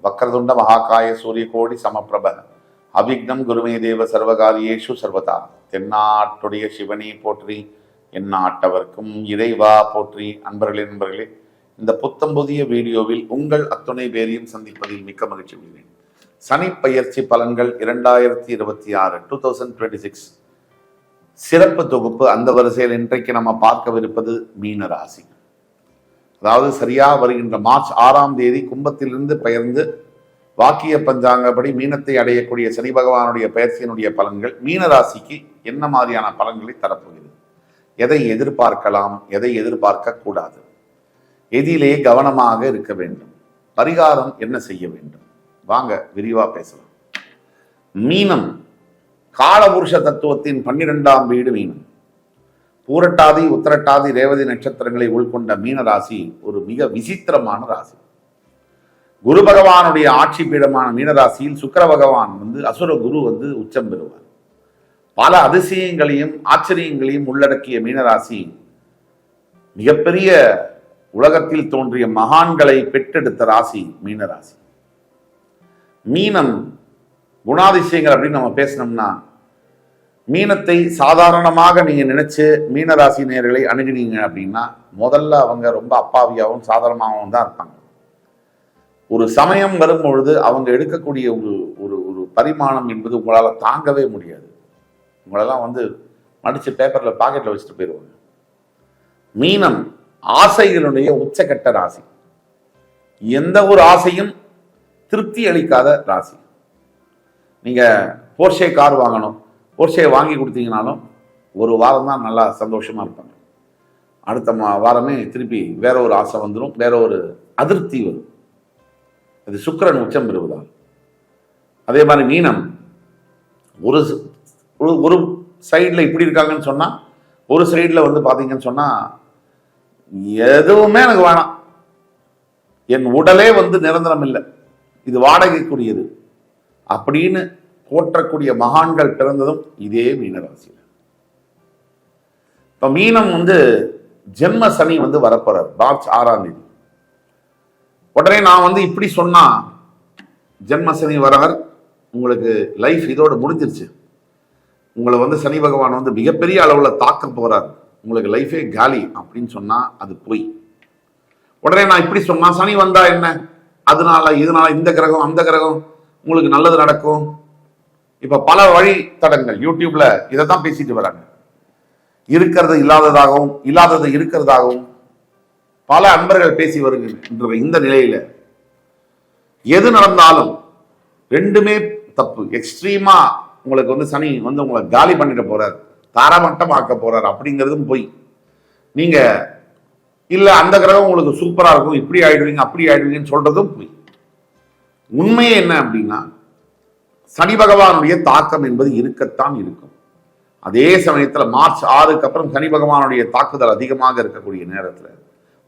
வக்ரதுண்ட மகாகாய சூரியகோடி சமப்பிரப அவிக்னம் குருமே தேவ சர்வகாரியேஷு சர்வதா. தென்னாட்டுடைய சிவனே போற்றி, எந்நாட்டவர்க்கும் இறைவா போற்றி. நண்பர்களே, இந்த புத்தம் புதிய வீடியோவில் உங்கள் அத்துணை பேரையும் சந்திப்பதில் மிக்க மகிழ்ச்சி கொள்கிறேன். சனி பயிற்சி பலன்கள் 2026 2026 சிறப்பு தொகுப்பு. அந்த வரிசையில் இன்றைக்கு நம்ம பார்க்கவிருப்பது மீன ராசி. அதாவது சரியா வருகின்ற மார்ச் 6ஆம் தேதி கும்பத்திலிருந்து பெயர்ந்து வாக்கிய பஞ்சாங்கப்படி மீனத்தை அடையக்கூடிய சனி பகவானுடைய பயிற்சியினுடைய பலன்கள் மீன ராசிக்கு என்ன மாதிரியான பலன்களை தரப்போகிறது, எதை எதிர்பார்க்கலாம், எதை எதிர்பார்க்க கூடாது, எதிலே கவனமாக இருக்க வேண்டும், பரிகாரம் என்ன செய்ய வேண்டும், வாங்க விரிவா பேசலாம். மீனம் காலபுருஷ தத்துவத்தின் 12ஆம் வீடு மீனம். பூரட்டாதி உத்திரட்டாதி ரேவதி நட்சத்திரங்களை உள்கொண்ட மீன ராசி ஒரு மிக விசித்திரமான ராசி. குரு பகவானுடைய ஆட்சி பீடமான மீனராசியில் சுக்கிர பகவான் அசுர குரு உச்சம் பெறுவார். பல அதிசயங்களையும் ஆச்சரியங்களையும் உள்ளடக்கிய மீனராசி மிகப்பெரிய உலகத்தில் தோன்றிய மகான்களை பெற்றெடுத்த ராசி மீனராசி. மீனம் குணாதிசயங்கள் அப்படின்னு நம்ம பேசணும்னா, மீனத்தை சாதாரணமாக நீங்க நினைச்சு மீனராசி நேயர்களை அணுகினீங்க அப்படின்னா முதல்ல அவங்க ரொம்ப அப்பாவியாகவும் சாதாரணமாகவும் தான் இருப்பாங்க. ஒரு சமயம் வரும் பொழுது அவங்க எடுக்கக்கூடிய ஒரு ஒரு ஒரு பரிமாணம் என்பது உங்களால் தாங்கவே முடியாது. உங்களெல்லாம் மடிச்சு பேப்பர்ல பாக்கெட்ல வச்சுட்டு போயிடுவாங்க. மீனம் ஆசைகளுடைய உச்சக்கட்ட ராசி. எந்த ஒரு ஆசையும் திருப்தி அளிக்காத ராசி. நீங்க போர்ஷே கார் வாங்கணும், போர்ஷே வாங்கி கொடுத்தீங்கனாலும் ஒரு வாரம் தான் நல்லா சந்தோஷமா இருப்பாங்க. அடுத்த வாரமே திருப்பி வேற ஒரு ஆசை வந்துடும், வேற ஒரு அதிருப்தி வரும். அது சுக்கிரன் உச்சம் பெறுவதால். அதே மாதிரி மீனம் ஒரு ஒரு சைடில் இப்படி இருக்காங்கன்னு சொன்னா, ஒரு சைடில் பார்த்தீங்கன்னு சொன்னா எதுவுமே எனக்கு வேணாம், என் உடலே நிரந்தரம் இல்லை, இது வாடகைக்குரியது அப்படின்னு போற்றக்கூடிய மகான்கள் பிறந்ததும் இதே மீனராசியில். இப்ப மீனம் ஜென்ம சனி வரப்போறார் மார்ச் 6ஆம் தேதி. உடனே நான் இப்படி சொன்னா, ஜென்ம சனி வரவர் உங்களுக்கு லைஃப் இதோட முடிஞ்சிருச்சு, உங்களை சனி பகவான் மிகப்பெரிய அளவுல தாக்க போறார், உங்களுக்கு லைஃபே காலி அப்படின்னு சொன்னா அது போய். உடனே நான் இப்படி சொன்னா, சனி வந்தா என்ன, அதனால இதனால இந்த கிரகம் அந்த கிரகம் உங்களுக்கு நல்லது நடக்கும். இப்ப பல வழி தடங்கள் யூடியூப்ல இதைத்தான் பேசிட்டு வராங்க. இருக்கிறது இல்லாததாகவும் இல்லாதது இருக்கிறதாகவும் பல அன்பர்கள் பேசி வருகின்ற இந்த நிலையில எது நடந்தாலும் ரெண்டுமே தப்பு. எக்ஸ்ட்ரீமா உங்களுக்கு சனி உங்களை காலி பண்ணிட்டு போறார், தாரமட்டம் ஆக்க போறார் அப்படிங்கிறதும் போய். நீங்க இல்ல அந்த கிரகம் உங்களுக்கு சூப்பரா இருக்கும், இப்படி ஆயிடுவீங்க அப்படி ஆயிடுவீங்கன்னு சொல்றதும் போய். உண்மையே என்ன அப்படின்னா, சனி பகவானுடைய தாக்கம் என்பது இருக்கத்தான் இருக்கும். அதே சமயத்துல மார்ச் 6க்கு அப்புறம் சனி பகவானுடைய தாக்குதல் அதிகமாக இருக்கக்கூடிய நேரத்துல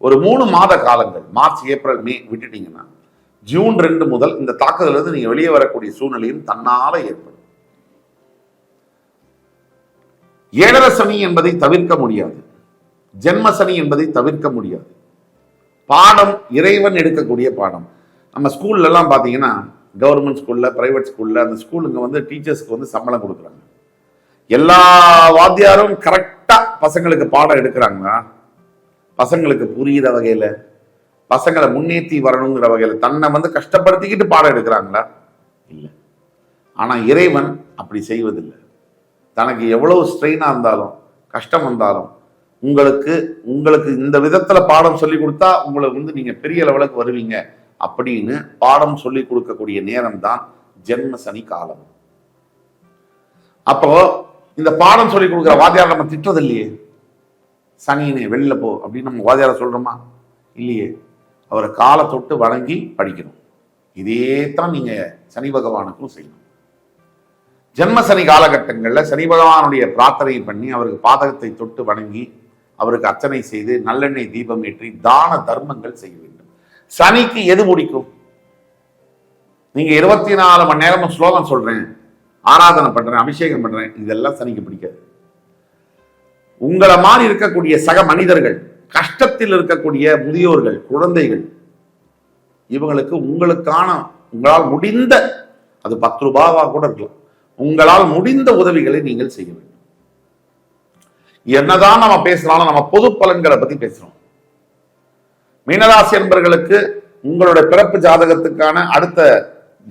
ஒரு 3 மாத காலங்கள், மார்ச் ஏப்ரல் மே விட்டுட்டீங்கன்னா ஜூன் 2 முதல் இந்த தாக்குதல் இருந்து நீங்க வெளியே வரக்கூடிய சூழ்நிலையும் தன்னால ஏற்படும். ஏழரை சனி என்பதை தவிர்க்க முடியாது, ஜென்ம சனி என்பதை தவிர்க்க முடியாது. பாடம் இறைவன் எடுக்கக்கூடிய பாடம். நம்ம ஸ்கூல்ல எல்லாம் பாத்தீங்கன்னா, கவர்மெண்ட் ஸ்கூல்ல பிரைவேட் ஸ்கூல்ல அந்த ஸ்கூலுங்க டீச்சர்ஸ்க்கு சம்பளம் கொடுக்குறாங்க. எல்லா வாத்தியாரும் கரெக்டா பசங்களுக்கு பாடம் எடுக்கிறாங்களா? பசங்களுக்கு புரியுற வகையில, பசங்களை முன்னேற்றி வரணுங்கிற வகையில தன்னை கஷ்டப்படுத்திக்கிட்டு பாடம் எடுக்கிறாங்களா? இல்லை. ஆனா இறைவன் அப்படி செய்வதில்லை. தனக்கு எவ்வளவு ஸ்ட்ரெயினா இருந்தாலும் கஷ்டம் வந்தாலும் உங்களுக்கு இந்த விதத்துல பாடம் சொல்லி கொடுத்தா உங்களை நீங்க பெரிய லெவலுக்கு வருவீங்க அப்படின்னு பாடம் சொல்லி கொடுக்கக்கூடிய நேரம் தான் ஜென்ம சனி காலம். அப்போ இந்த பாடம் சொல்லி கொடுக்குற வாத்தியார் நம்ம திட்டுறது இல்லையே, சனியனே வெளியில போ அப்படின்னு நம்ம வாத்தியார சொல்றோமா? இல்லையே. அவரை காலை தொட்டு வணங்கி படிக்கணும். இதே தான் நீங்க சனி பகவானுக்கும் செய்யணும். ஜென்ம சனி காலகட்டங்களில் சனி பகவானுடைய பிரார்த்தனை பண்ணி அவருக்கு பாதகத்தை தொட்டு வணங்கி அவருக்கு அர்ச்சனை செய்து நல்லெண்ணெய் தீபம் ஏற்றி தான தர்மங்கள் செய்ய வேண்டும். சனிக்கு எது முடிக்கும்? நீங்க 24 மணி நேரமும் ஸ்லோகம் சொல்றேன், ஆராதனை பண்றேன், அபிஷேகம் பண்றேன், இதெல்லாம் சனிக்கு பிடிக்காது. உங்களை மாதிரி இருக்கக்கூடிய சக மனிதர்கள், கஷ்டத்தில் இருக்கக்கூடிய முதியோர்கள், குழந்தைகள், இவங்களுக்கு உங்களுக்கான உங்களால் முடிந்த, அது 10 ரூபாவா கூட இருக்கலாம், உங்களால் முடிந்த உதவிகளை நீங்கள் செய்ய வேண்டும். என்னதான் நம்ம பேசினாலும் நம்ம பொது பலன்களை பத்தி பேசுறோம். மீனராசி என்பர்களுக்கு உங்களுடைய பிறப்பு ஜாதகத்துக்கான அடுத்த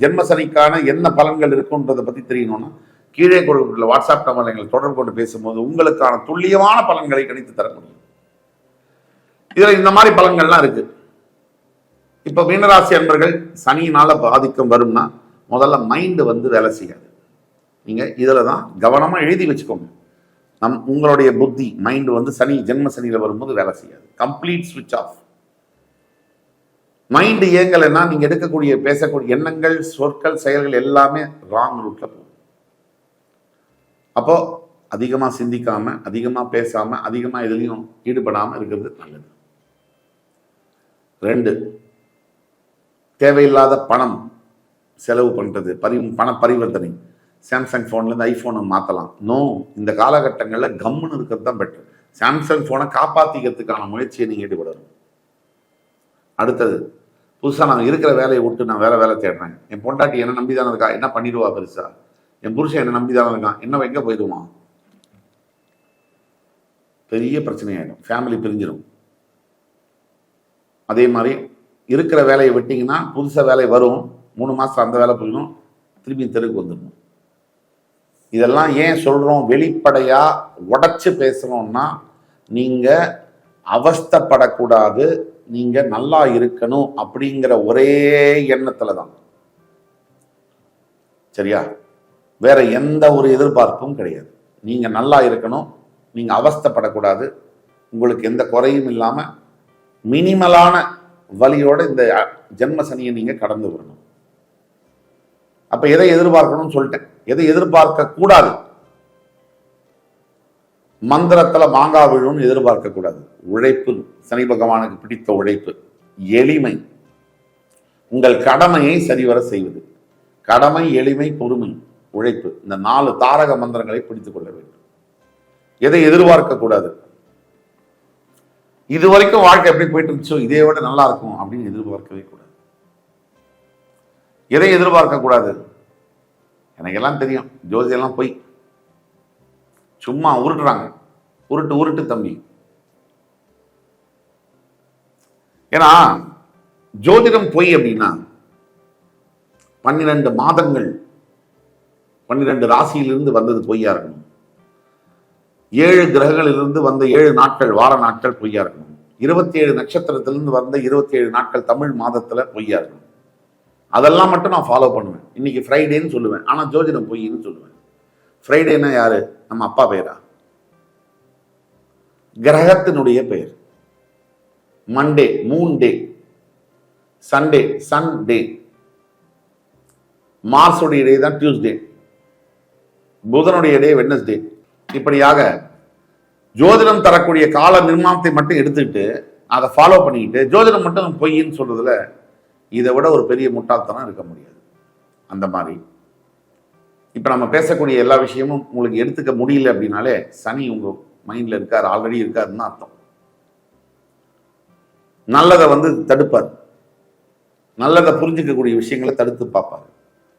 ஜென்மசனிக்கான என்ன பலன்கள் இருக்குன்றதை பத்தி தெரியணும்னா கீழே கொடுக்கப்பட்டுள்ள வாட்ஸ்அப் நம்பர் எங்களை தொடர்பு கொண்டு பேசும்போது உங்களுக்கான துல்லியமான பலன்களை கணித்து தர முடியும். இதுல இந்த மாதிரி பலன்கள்லாம் இருக்கு. இப்ப மீனராசி அன்பர்கள் சனியினால பாதிக்கம் வரும்னா முதல்ல மைண்ட் வேலை செய்யாது. நீங்க இதுல தான் கவனமா எழுதி வச்சுக்கோங்க. உங்களுடைய புத்தி மைண்ட் சனி ஜென்ம சனியில வரும்போது வேலை செய்யாது. கம்ப்ளீட் ஸ்விட்ச் ஆஃப். மைண்ட் இயங்கலைன்னா நீங்க எடுக்கக்கூடிய பேசக்கூடிய எண்ணங்கள், சொற்கள், செயல்கள் எல்லாமே ராங் ரூட்ல போகும். அப்போ அதிகமா சிந்திக்காம, அதிகமா பேசாம, அதிகமா எதுலையும் ஈடுபடாம இருக்கிறது நல்லது. 2, தேவையில்லாத பணம் செலவு பண்றது, பண பரிவர்த்தனை. சாம்சங் போன்ல இருந்து ஐபோனை மாத்தலாம். நோ, இந்த காலகட்டங்களில் கம்முன்னு இருக்கிறது தான் பெட்டர். சாம்சங் போனை காப்பாத்திக்கிறதுக்கான முயற்சியை நீங்க ஈடுபடணும். அடுத்தது, புதுசா நான் இருக்கிற வேலையை விட்டு நான் வேற வேலை தேடுறேன். என் பொண்டாட்டி என்ன நம்பிதானே இருக்கா, என்ன பண்ணிடுவா பெருசா, என் புருஷன் என்ன நம்பிதானே இருக்கான், என்ன எங்க போயிடுவான், பெரிய பிரச்சனையாயிடும், ஃபேமிலி பிரிஞ்சிடும். அதே மாதிரி இருக்கிற வேலையை விட்டீங்கன்னா புதுசா வேலை வரும், 3 மாசம் அந்த வேலை போயிடும், திரும்பி தெருக்கு வந்துடணும். இதெல்லாம் ஏன் சொல்றோம், வெளிப்படையா உடைச்சு பேசுறோம்னா நீங்க அவஸ்தைப்படக்கூடாது, நீங்க நல்லா இருக்கணும் அப்படிங்கிற ஒரே எண்ணத்துல தான். சரியா? வேற எந்த ஒரு எதிர்பார்ப்பும் கிடையாது. நீங்க நல்லா இருக்கணும், நீங்க அவஸ்தைப்படக்கூடாது, உங்களுக்கு எந்த குறையும் இல்லாம மினிமலான வலியோட இந்த ஜென்ம சனியை நீங்க கடந்து வரணும். அப்ப எதை எதிர்பார்க்கணும்னு சொல்லிட்டேன். எதை எதிர்பார்க்க கூடாது, மந்திரத்துல மாங்காய் விழுன்னு எதிர்பார்க்க கூடாது. உழைப்பு, சனி பகவானுக்கு பிடித்த உழைப்பு, எளிமை, உங்கள் கடமையை சரிவர செய்வது. கடமை, எளிமை, பொறுமை, உழைப்பு, இந்த 4 தாரக மந்திரங்களை பிடித்துக் கொள்ள வேண்டும். எதை எதிர்பார்க்க கூடாது, இது வரைக்கும் வாழ்க்கை எப்படி போயிட்டு இருந்துச்சோ இதே விட நல்லா இருக்கும் அப்படின்னு எதிர்பார்க்கவே கூடாது. எதை எதிர்பார்க்க கூடாது, எனக்கெல்லாம் தெரியும் ஜோதியெல்லாம் போய் சும்மா உருட்டுறாங்க, உருட்டு தம்பி. ஏன்னா ஜோதிடம் பொய் அப்படின்னா 12 மாதங்கள் 12 ராசியிலிருந்து வந்தது பொய்யா இருக்கணும். 7 கிரகங்களிலிருந்து வந்த 7 நாட்கள் வார நாட்கள் பொய்யா இருக்கணும். 27 நட்சத்திரத்திலிருந்து வந்த 27 நாட்கள் தமிழ் மாதத்துல பொய்யா இருக்கணும். அதெல்லாம் மட்டும் நான் ஃபாலோ பண்ணுவேன். இன்னைக்கு ஃப்ரைடேன்னு சொல்லுவேன், ஆனா ஜோதிடம் பொய்ன்னு சொல்லுவேன். ஃப்ரைடேன்னா யாரு, நம்ம அப்பா பெயரா? கிரகத்தினுடைய பெயர். Monday moon day, Sunday sun day, மார்ஸுடைய டே தான் டியூஸ்டே, புதனுடைய டே வெட்னஸ்டே. இப்படியாக ஜோதிடம் தரக்கூடிய கால நிர்மாணத்தை மட்டும் எடுத்துக்கிட்டு அதை ஃபாலோ பண்ணிக்கிட்டு ஜோதிடம் மட்டும் பொய்ன்னு சொல்றதுல இதை விட ஒரு பெரிய முட்டாள்தனம் இருக்க முடியாது. அந்த மாதிரி இப்ப நம்ம பேசக்கூடிய எல்லா விஷயமும் உங்களுக்கு எடுத்துக்க முடியல அப்படின்னாலே சனி உங்க மைண்ட்ல இருக்காரு, ஆல்ரெடி இருக்காருன்னு அர்த்தம். நல்லதை தடுப்பார், நல்லதை புரிஞ்சுக்கக்கூடிய விஷயங்களை தடுத்து பார்ப்பார்.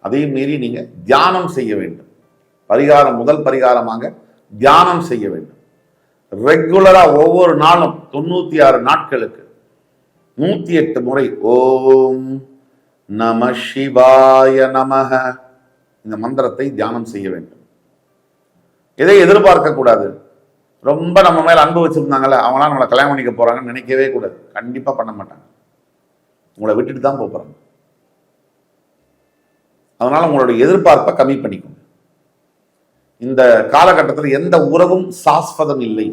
அதையும் மீறி நீங்க தியானம் செய்ய வேண்டும். பரிகாரம், முதல் பரிகாரமாக தியானம் செய்ய வேண்டும். ரெகுலரா ஒவ்வொரு நாளும் 96 நாட்களுக்கு 108 முறை ஓம் நம சிவாய நமஹ இந்த மந்திரத்தை தியானம் செய்ய வேண்டும். எதை எதிர்பார்க்க கூடாது. ரொம்ப நம்ம மேல அன்பு வச்சிருந்தாங்கல்ல, அவங்களாம் நம்மளை கல்யாணம் பண்ணிக்க போறாங்கன்னு நினைக்கவே கூடாது. கண்டிப்பா பண்ண மாட்டாங்க, உங்களை விட்டுட்டு தான் போறாங்க. அதனால உங்களுடைய எதிர்பார்ப்பை கம்மி பண்ணிக்கோங்க. இந்த காலகட்டத்தில் எந்த உறவும் சாஸ்வதம் இல்லை,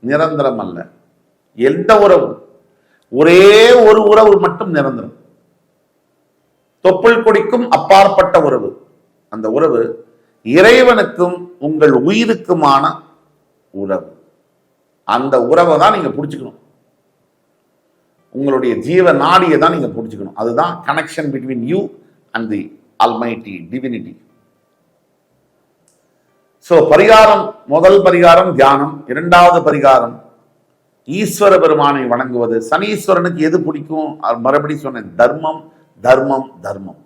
நிரந்தரம் அல்ல. எந்த உறவும், ஒரே ஒரு உறவு மட்டும் நிரந்தரம். தொப்புள் கொடிக்கும் அப்பாற்பட்ட உறவு. அந்த உறவு இறைவனுக்கும் உங்கள் உயிருக்குமான உறவு. அந்த உறவை தான் நீங்க புடிச்சுக்கணும். உங்களுடைய ஜீவ நாடியை தான் நீங்க புடிச்சுக்கணும். அதுதான் connection between you and the almighty divinity. So பரிகாரம், முதல் பரிகாரம் தியானம், 2வது பரிகாரம் ஈஸ்வர பெருமானை வணங்குவது. சனீஸ்வரனுக்கு எது பிடிக்கும்? மறுபடியும் சொன்னேன், தர்மம் தர்மம் தர்மம்.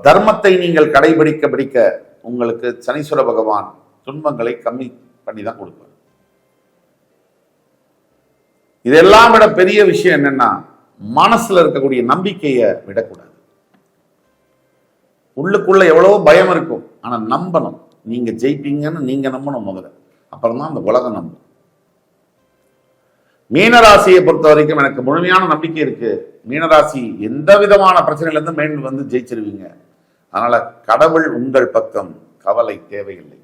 தர்மத்தை நீங்கள் கடைபிடிக்க உங்களுக்கு சனீஸ்வர பகவான் துன்பங்களை கம்மி பண்ணி தான் கொடுப்பார். இதெல்லாம் விட பெரிய விஷயம் என்னன்னா, மனசுல இருக்கக்கூடிய நம்பிக்கையை விடக்கூடாது. உள்ளுக்குள்ள எவ்வளவோ பயம் இருக்கும், ஆனா நம்பணும். நீங்க ஜெயிப்பீங்கன்னு நீங்க நம்பணும் முதல்ல, அப்புறம் தான் அந்த உலகம் நம்பும். மீனராசியை பொறுத்த வரைக்கும் எனக்கு முழுமையான நம்பிக்கை இருக்கு. மீனராசி எந்த விதமான பிரச்சனையில இருந்து மீண்டும் வந்து ஜெயிச்சிருவீங்க. அதனால கடவுள் உங்கள் பக்கம், கவலை தேவையில்லை.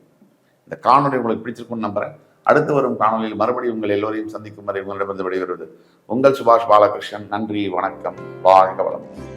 இந்த காணொலி உங்களுக்கு பிடிச்சிருக்கும்னு நம்புறேன். அடுத்து வரும் காணொலியில் மறுபடியும் உங்கள் எல்லோரையும் சந்திக்கும் வரை உங்களிடமிருந்து விடைபெறுவது உங்கள் சுபாஷ் பாலகிருஷ்ணன். நன்றி, வணக்கம், வாழ்க வளம்.